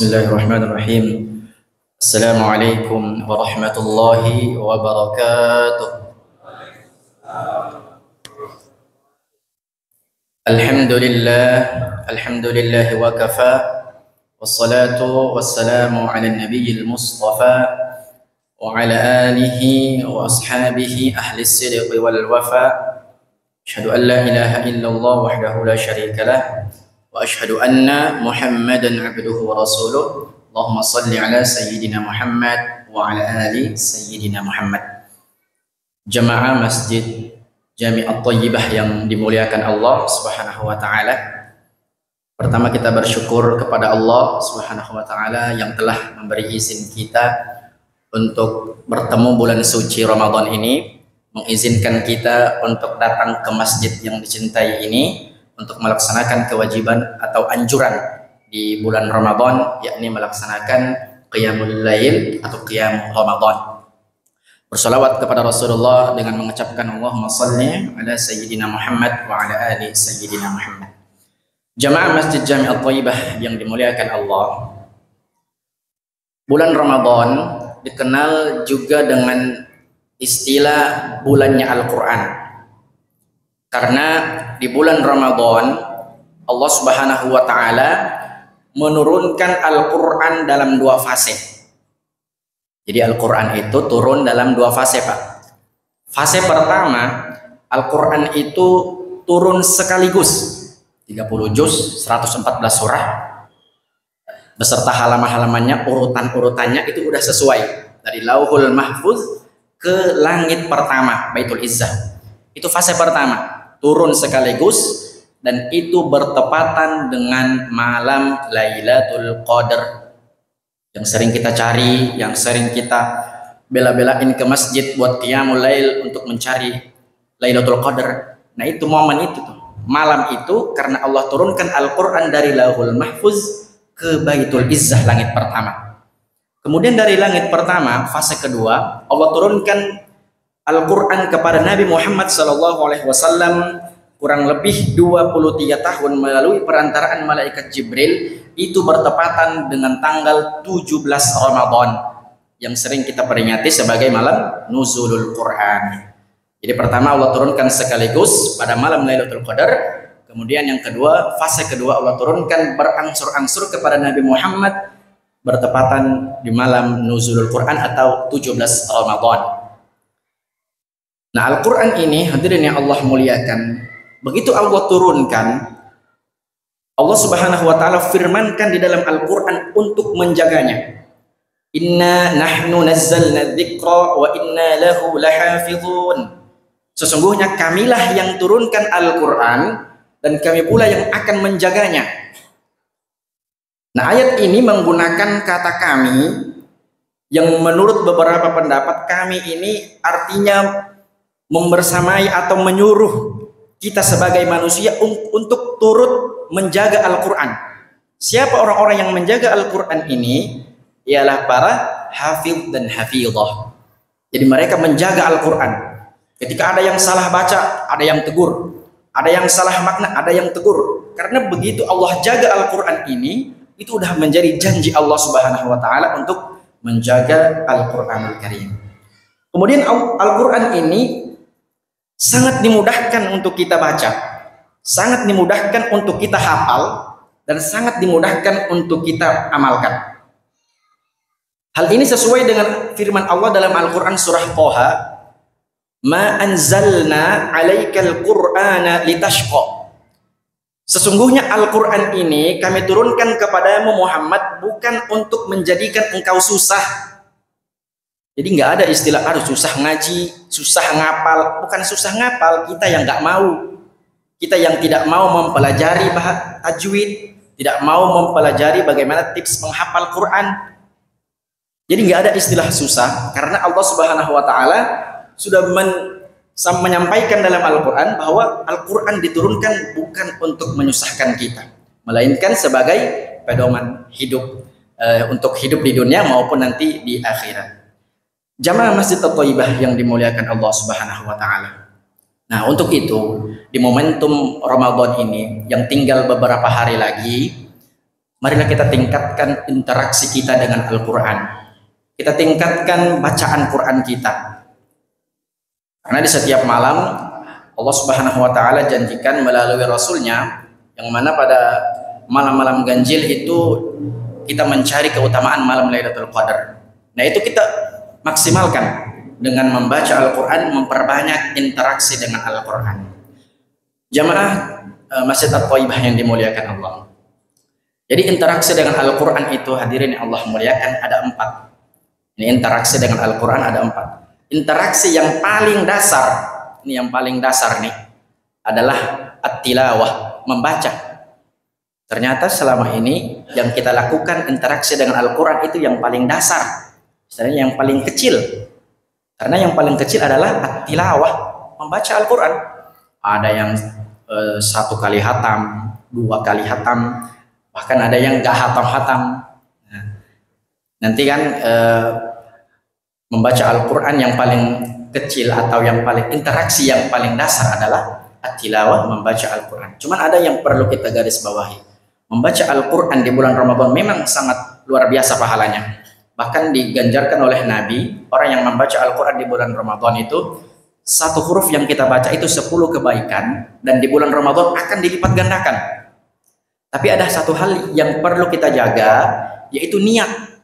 Bismillahirrahmanirrahim. Assalamualaikum warahmatullahi wabarakatuh. Alhamdulillah wa kafa. Wassalatu wassalamu ala nabiyil mustafa wa ala alihi wa ashabihi ahli sidqi wal wafa. Asyhadu an la ilaha illallah wahdahu la syarika lah. Wa asyhadu anna Muhammadan abduhu wa rasuluh. Allahumma salli ala sayyidina Muhammad wa ala ali sayyidina Muhammad. Jamaah Masjid Jami' At-Thayyibah yang dimuliakan Allah Subhanahu wa taala. Pertama kita bersyukur kepada Allah Subhanahu wa taala yang telah memberi izin kita untuk bertemu bulan suci Ramadan ini, mengizinkan kita untuk datang ke masjid yang dicintai ini untuk melaksanakan kewajiban atau anjuran di bulan Ramadan, yakni melaksanakan qiyamul lail atau qiyam Ramadan. Bersolawat kepada Rasulullah dengan mengucapkan Allahumma salli ala sayyidina Muhammad wa ala ali sayyidina Muhammad. Jamaah Masjid Jami' At-Thayyibah yang dimuliakan Allah, bulan Ramadan dikenal juga dengan istilah bulannya Al-Quran. Karena di bulan Ramadan Allah Subhanahu wa taala menurunkan Al-Quran dalam dua fase. Jadi Al-Quran itu turun dalam dua fase, Pak. Fase pertama, Al-Quran itu turun sekaligus 30 juz, 114 surah beserta halaman-halamannya, urutan-urutannya itu udah sesuai dari Lauhul Mahfuz ke langit pertama, Baitul Izzah. Itu fase pertama, turun sekaligus, dan itu bertepatan dengan malam Lailatul Qadar yang sering kita cari, yang sering kita bela-belain ke masjid buat qiyamul lail untuk mencari Lailatul Qadar. Nah, itu momen itu tuh, malam itu, karena Allah turunkan Al-Quran dari Lauhul Mahfuz ke Baitul Izzah, langit pertama. Kemudian dari langit pertama, fase kedua, Allah turunkan Al-Quran kepada Nabi Muhammad SAW kurang lebih 23 tahun melalui perantaraan malaikat Jibril. Itu bertepatan dengan tanggal 17 Ramadan yang sering kita peringati sebagai malam Nuzulul Quran. Jadi pertama Allah turunkan sekaligus pada malam Lailatul Qadar. Kemudian yang kedua, fase kedua, Allah turunkan berangsur-angsur kepada Nabi Muhammad bertepatan di malam Nuzulul Quran atau 17 Ramadan. Nah, Al-Quran ini, hadirin yang Allah muliakan, begitu Allah turunkan, Allah Subhanahu wa ta'ala firmankan di dalam Al-Quran untuk menjaganya. Inna nahnu nazzalna dzikra wa inna lahu lahafizun. Sesungguhnya kamilah yang turunkan Al-Quran dan kami pula yang akan menjaganya. Nah, ayat ini menggunakan kata kami yang menurut beberapa pendapat kami ini artinya membersamai atau menyuruh kita sebagai manusia untuk turut menjaga Al-Quran. Siapa orang-orang yang menjaga Al-Quran ini? Ialah para hafidh dan hafidhah. Jadi mereka menjaga Al-Quran. Ketika ada yang salah baca, ada yang tegur. Ada yang salah makna, ada yang tegur. Karena begitu Allah jaga Al-Quran ini, itu sudah menjadi janji Allah Subhanahu wa ta'ala untuk menjaga Al-Quranul Karim. Kemudian Al-Quran ini sangat dimudahkan untuk kita baca, sangat dimudahkan untuk kita hafal, dan sangat dimudahkan untuk kita amalkan. Hal ini sesuai dengan firman Allah dalam Al-Quran surah Thaha, Ma anzalna alaikal qur'ana litashqa. Sesungguhnya Al-Quran ini kami turunkan kepadamu Muhammad bukan untuk menjadikan engkau susah. Jadi nggak ada istilah harus susah ngaji, susah ngapal. Bukan susah ngapal, kita yang nggak mau, kita yang tidak mau mempelajari tajwid, tidak mau mempelajari bagaimana tips menghafal Quran. Jadi nggak ada istilah susah, karena Allah Subhanahu wa ta'ala sudah menyampaikan dalam Al-Quran bahwa Al-Quran diturunkan bukan untuk menyusahkan kita, melainkan sebagai pedoman hidup, untuk hidup di dunia maupun nanti di akhirat. Jamaah Masjid At-Thayyibah yang dimuliakan Allah Subhanahu wa ta'ala. Nah, untuk itu di momentum Ramadan ini yang tinggal beberapa hari lagi, marilah kita tingkatkan interaksi kita dengan Al-Quran. Kita tingkatkan bacaan Quran kita. Karena di setiap malam Allah Subhanahu wa taala janjikan melalui Rasulnya, yang mana pada malam-malam ganjil itu kita mencari keutamaan malam Lailatul Qadar. Nah, itu kita maksimalkan dengan membaca Al-Quran, memperbanyak interaksi dengan Al-Quran. Jamaah Masjid At-Thaibah yang dimuliakan Allah. Jadi interaksi dengan Al-Quran itu, hadirin yang Allah muliakan, ada 4. Ini interaksi dengan Al-Quran ada 4. Interaksi yang paling dasar, ini yang paling dasar nih, adalah at-tilawah, membaca. Ternyata selama ini yang kita lakukan interaksi dengan Al-Quran itu yang paling dasar, istilahnya yang paling kecil. Karena yang paling kecil adalah at-tilawah, membaca Al-Quran. Ada yang 1 kali hatam, 2 kali hatam, bahkan ada yang gak hatam-hatam. Nah, nanti kan membaca Al-Quran yang paling kecil atau yang paling interaksi yang paling dasar adalah at-tilawah, membaca Al-Quran. Cuman ada yang perlu kita garis bawahi. Membaca Al-Quran di bulan Ramadan memang sangat luar biasa pahalanya. Bahkan diganjarkan oleh Nabi, orang yang membaca Al-Quran di bulan Ramadan itu, 1 huruf yang kita baca itu 10 kebaikan, dan di bulan Ramadan akan dilipat gandakan. Tapi ada satu hal yang perlu kita jaga, yaitu niat.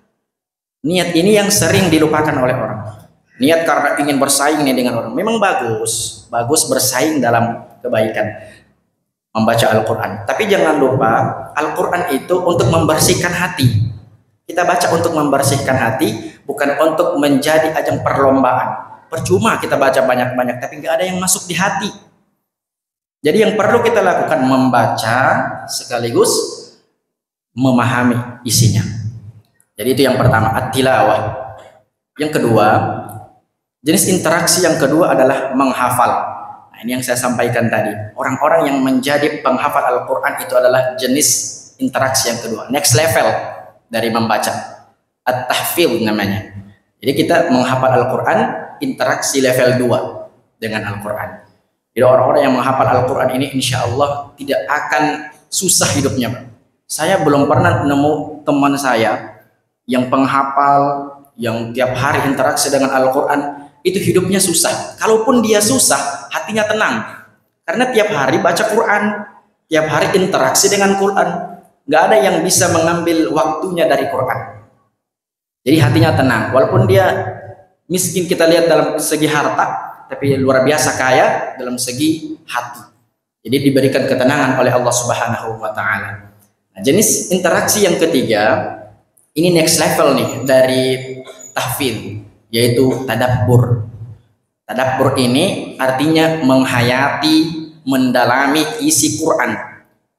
Niat ini yang sering dilupakan oleh orang. Niat karena ingin bersaing nih dengan orang. Memang bagus bersaing dalam kebaikan, membaca Al-Quran. Tapi jangan lupa, Al-Quran itu untuk membersihkan hati. Kita baca untuk membersihkan hati, bukan untuk menjadi ajang perlombaan. Percuma kita baca banyak-banyak, tapi nggak ada yang masuk di hati. Jadi yang perlu kita lakukan, membaca sekaligus memahami isinya. Jadi itu yang pertama, at-tilawah. Yang kedua, jenis interaksi yang kedua adalah menghafal. Nah, ini yang saya sampaikan tadi. Orang-orang yang menjadi penghafal Al-Quran itu adalah jenis interaksi yang kedua. Next level dari membaca. At-tahfidz namanya. Jadi kita menghafal Al-Quran, interaksi level 2 dengan Al-Quran. Jadi orang-orang yang menghafal Al-Quran ini insya Allah tidak akan susah hidupnya, Pak. Saya belum pernah nemu teman saya yang penghafal, yang tiap hari interaksi dengan Al-Quran, itu hidupnya susah. Kalaupun dia susah, hatinya tenang. Karena tiap hari baca Quran, tiap hari interaksi dengan Quran. Nggak ada yang bisa mengambil waktunya dari Quran. Jadi hatinya tenang. Walaupun dia miskin kita lihat dalam segi harta, tapi luar biasa kaya dalam segi hati. Jadi diberikan ketenangan oleh Allah Subhanahu wa taala. Nah, jenis interaksi yang ketiga, ini next level nih dari tahfidz, yaitu tadabbur. Tadabbur ini artinya menghayati, mendalami isi Quran.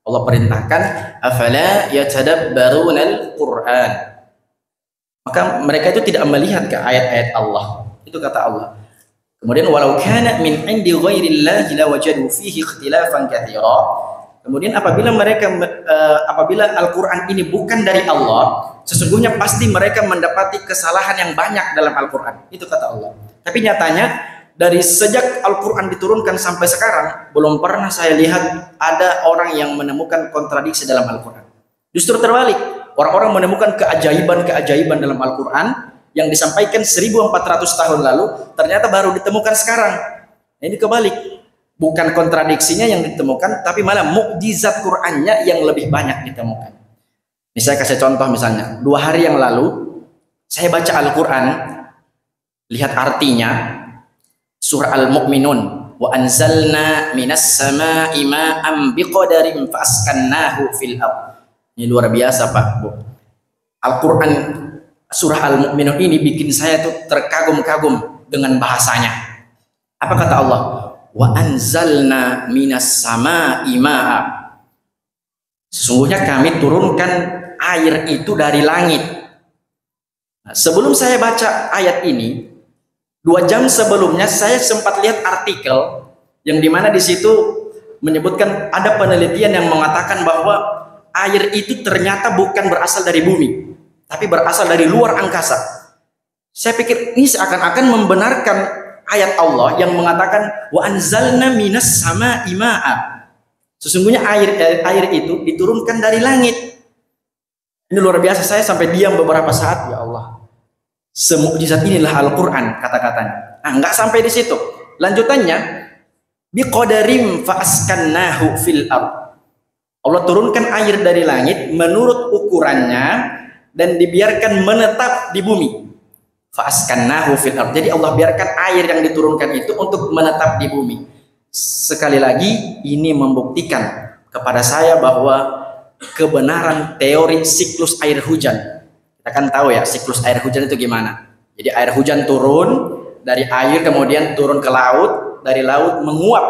Allah perintahkan, afala yatadabbarunal Quran. Maka mereka itu tidak melihat ke ayat-ayat Allah. Itu kata Allah. Kemudian walau kana min indi ghairillahi lawajadu fihi ikhtilafan katsira. Kemudian apabila Al-Qur'an ini bukan dari Allah, sesungguhnya pasti mereka mendapati kesalahan yang banyak dalam Al-Qur'an. Itu kata Allah. Tapi nyatanya dari sejak Al-Qur'an diturunkan sampai sekarang belum pernah saya lihat ada orang yang menemukan kontradiksi dalam Al-Qur'an. Justru terbalik. Orang-orang menemukan keajaiban-keajaiban dalam Al-Quran yang disampaikan 1400 tahun lalu, ternyata baru ditemukan sekarang. Nah, ini kebalik. Bukan kontradiksinya yang ditemukan, tapi malah mukjizat Qur'annya yang lebih banyak ditemukan. Ini saya kasih contoh misalnya. 2 hari yang lalu, saya baca Al-Quran, lihat artinya, surah Al-Mu'minun. Wa anzalna minas sama'i ma'am biqadarin fa'askannahu fil ardh. Ini luar biasa, Pak, Bu. Al-Quran surah Al-Mu'minun ini bikin saya tuh terkagum-kagum dengan bahasanya. Apa kata Allah? Wa anzalna minas sama'i ma'a. Sesungguhnya kami turunkan air itu dari langit. Nah, sebelum saya baca ayat ini, 2 jam sebelumnya saya sempat lihat artikel yang dimana di situ menyebutkan ada penelitian yang mengatakan bahwa air itu ternyata bukan berasal dari bumi, tapi berasal dari luar angkasa. Saya pikir ini seakan-akan membenarkan ayat Allah yang mengatakan wa anzalna minas sama'i ma'a. Sesungguhnya air itu diturunkan dari langit. Ini luar biasa, saya sampai diam beberapa saat, ya Allah. Semukjizat inilah Al-Qur'an, kata-katanya. Nah, enggak sampai di situ. Lanjutannya, biqadarim fa'askannahu fil ard. Allah turunkan air dari langit menurut ukurannya dan dibiarkan menetap di bumi. Fa'askannahu fil ard. Jadi Allah biarkan air yang diturunkan itu untuk menetap di bumi. Sekali lagi ini membuktikan kepada saya bahwa kebenaran teori siklus air hujan. Kita kan tahu ya siklus air hujan itu gimana. Jadi air hujan turun dari air kemudian turun ke laut, dari laut menguap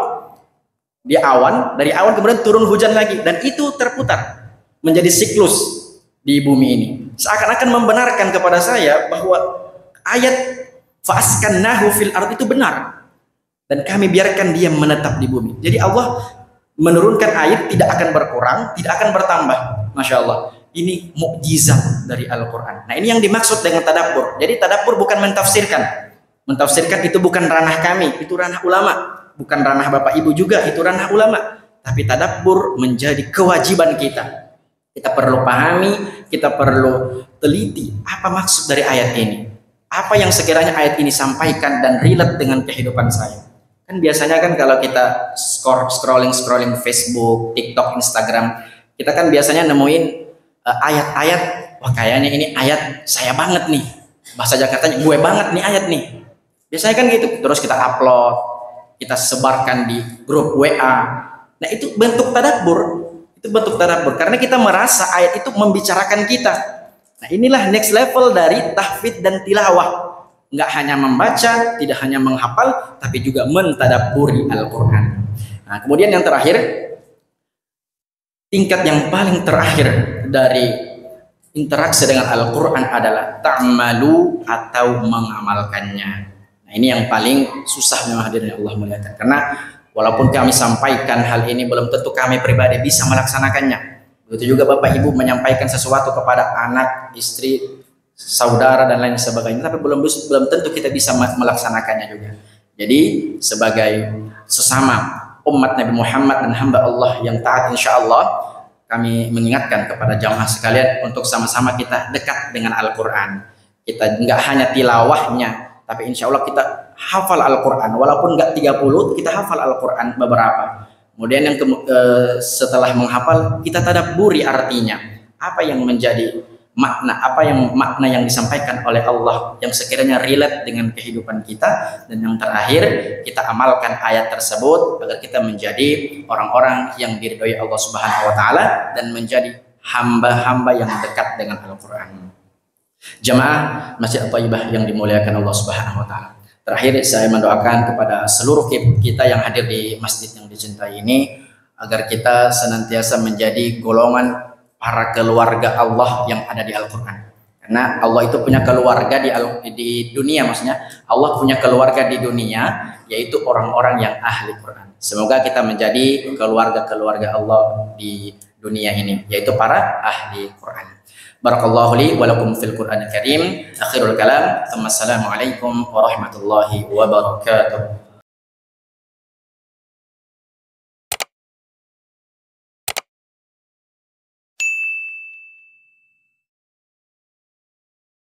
di awan, dari awan kemudian turun hujan lagi, dan itu terputar menjadi siklus di bumi ini. Seakan-akan membenarkan kepada saya bahwa ayat fa'askannahu fil ard itu benar, dan kami biarkan dia menetap di bumi. Jadi Allah menurunkan air tidak akan berkurang, tidak akan bertambah. Masya Allah, ini mukjizat dari Al-Quran. Nah, ini yang dimaksud dengan tadabbur. Jadi tadabbur bukan mentafsirkan. Mentafsirkan itu bukan ranah kami, itu ranah ulama. Bukan ranah Bapak Ibu juga, itu ranah ulama. Tapi tadabbur menjadi kewajiban kita. Kita perlu pahami, kita perlu teliti apa maksud dari ayat ini. Apa yang sekiranya ayat ini sampaikan dan relate dengan kehidupan saya. Kan biasanya kan kalau kita scrolling Facebook, TikTok, Instagram, kita kan biasanya nemuin ayat-ayat, wah kayaknya ini ayat saya banget nih. Bahasa Jakartanya, gue banget nih ayat nih. Biasanya kan gitu, terus kita upload, kita sebarkan di grup WA. Nah, itu bentuk tadabbur. Itu bentuk tadabbur karena kita merasa ayat itu membicarakan kita. Nah, inilah next level dari tahfidz dan tilawah. Nggak hanya membaca, tidak hanya menghafal, tapi juga mentadabburi Al-Qur'an. Nah, kemudian yang terakhir, tingkat yang paling terakhir dari interaksi dengan Al-Qur'an adalah ta'malu atau mengamalkannya. Nah, ini yang paling susah memang hadirin Allah muliakan, karena walaupun kami sampaikan hal ini belum tentu kami pribadi bisa melaksanakannya. Begitu juga Bapak Ibu menyampaikan sesuatu kepada anak, istri, saudara dan lain sebagainya, tapi belum tentu kita bisa melaksanakannya juga. Jadi sebagai sesama umat Nabi Muhammad dan hamba Allah yang taat, insya Allah kami mengingatkan kepada jamaah sekalian untuk sama-sama kita dekat dengan Al-Quran. Kita nggak hanya tilawahnya, tapi insya Allah kita hafal Al-Quran, walaupun nggak 30, kita hafal Al-Quran beberapa. Kemudian yang setelah menghafal, kita tadabburi artinya. Apa yang menjadi makna, makna yang disampaikan oleh Allah yang sekiranya relate dengan kehidupan kita. Dan yang terakhir, kita amalkan ayat tersebut agar kita menjadi orang-orang yang diridhoi Allah Subhanahu wa taala dan menjadi hamba-hamba yang dekat dengan Al-Quran. Jamaah Masjid At-Thayyibah yang dimuliakan Allah Subhanahu wa taala. Terakhir saya mendoakan kepada seluruh kita yang hadir di masjid yang dicintai ini agar kita senantiasa menjadi golongan para keluarga Allah yang ada di Al-Qur'an. Karena Allah itu punya keluarga di dunia, maksudnya Allah punya keluarga di dunia, yaitu orang-orang yang ahli Quran. Semoga kita menjadi keluarga-keluarga Allah di dunia ini, yaitu para ahli Quran. Barakallahu li wa lakum fil Qur'anil Karim. Akhirul kalam. Assalamualaikum warahmatullahi wabarakatuh.